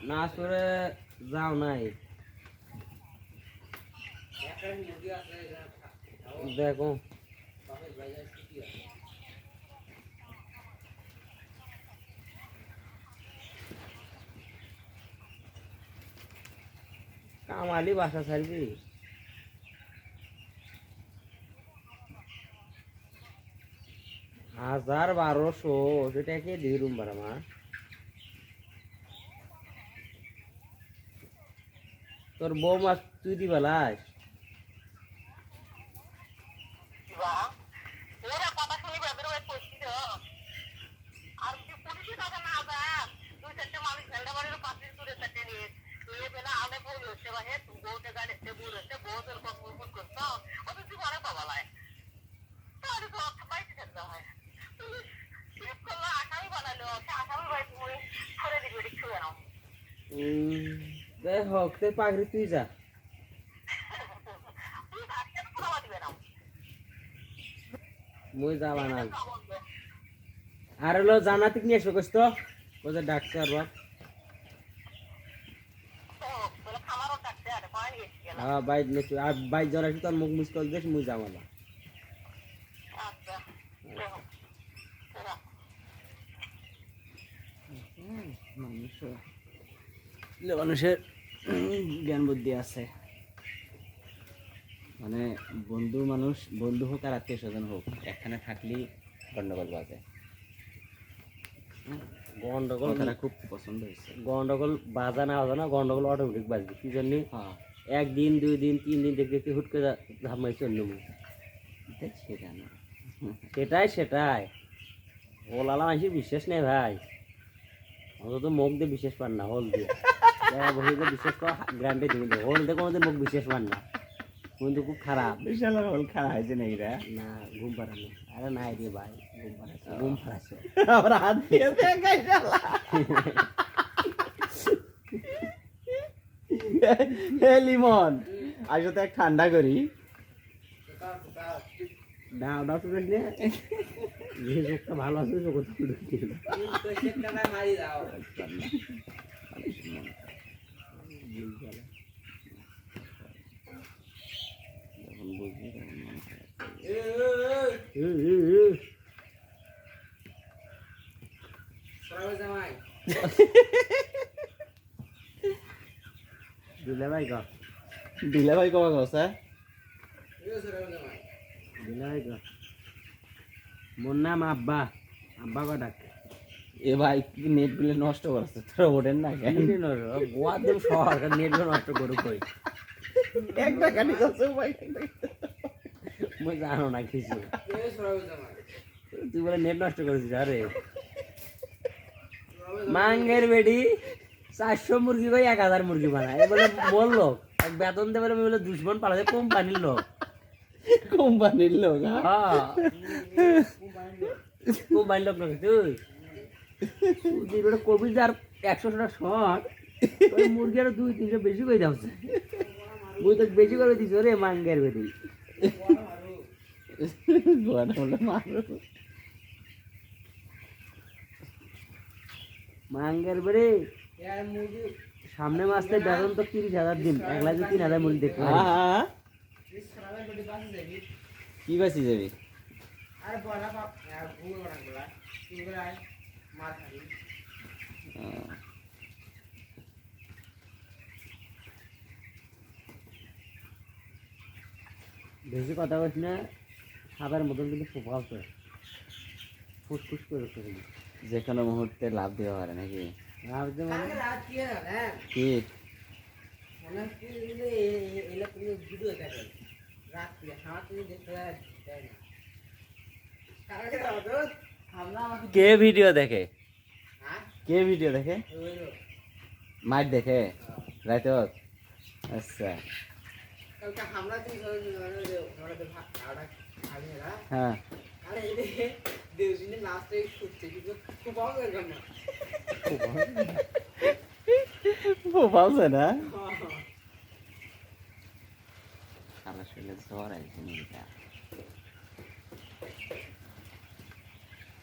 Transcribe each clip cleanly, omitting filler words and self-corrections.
নাচরে যাও নাই দেখো কামালি বাসা ছাড়বি 1200 সেটা কে দিবি রুম ভাড়া মা তোর বউ মাছ তুই দিবালাস যাই হোক তুই পাগড়ি তুই যা মুই যাবা না আর হলো জানাতিক নিয়ে এসো কইস তো ওদের ডাকছে আর বাপ হ্যাঁ বাইক নিয়ে আর বাইক জ্বর আসি তোর মুখ মুখ করে দিস মুই যাবা না মানুষের জ্ঞান বুদ্ধি আছে মানে বন্ধু মানুষ বন্ধু হোক আর আত্মীয় স্বজন হোক এখানে থাকলেই গন্ডগোল বাজে গন্ডগোল তারা খুব পছন্দ হয়েছে গন্ডগোল বাজা না বাজা না গন্ডগোল অটোমেটিক বাজবে কি জন্য একদিন 2 দিন 3 দিন দেখতে দেখতে হুট করে ধামাইছে অন্য মুখ সেটা না সেটাই ওলালা মানুষের বিশ্বাস নেই ভাই অন্তত মুখ দিয়ে বিশ্বাস পান না হল দিয়ে বসে বিশ্বাস করা গ্রান্টে দিবে হল দিয়ে কোনোদিন মুখ বিশ্বাস পান না কিন্তু খুব খারাপ বিশাল হল খারাপ হয়েছে না এরা না ঘুম পাড়ানো আরে না রে ভাই ঘুম পাড়াচ্ছে আবার হাত দিয়ে লিমন আজ তো এক ঠান্ডা করি দাও দাও তো নে যে চোখটা ভালো আছে চোখ মারি দাও দিলে ভাই কবা কথা মোর নাম আব্বা কো ডাকে এ ভাই নেট গুলো নষ্ট করছে তোরা ওঠেন না কেন গোয়া দেব সরকার নেট গুলো নষ্ট করুক কই একটা কাটি করছে ভাই মই জানো না কিছু তুই বলে নেট নষ্ট করেছিস আরে মাঙ্গের বেডি 400 মুরগি কই 1000 মুরগি বানায় এ বলে বললো এক বেতন দেবে বলে দুশ্মন পালাতে কোম্পানির লোক হ্যাঁ কোম্পানির লোক নাকি তুই তুই কবি যার 100 টাকা শট ওই মুরগি আরো 2-300 বেশি করে যাচ্ছে মুই তো বেশি করে দিছ রে মাঙ্গের বেডি মাঙ্গের বেড়ে সামনে মাসে বেতন তো 30,000 দিন 1,03,000 মুরগি দেখতে কি বাসি যাবি বেশি কথা বলিস না সাপের মতন কিন্তু ফোপাও তো ফুসফুস করে যে কোনো মুহূর্তে লাভ দেওয়া পারে নাকি লাভ দেওয়া কি কে ভিডিও দেখে মাইট দেখে রাইত আচ্ছা হ্যাঁ পাওয়া না সারা শরীরে জ্বর আছে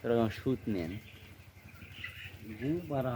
এরকম সুত নেন ঘুম পাড়া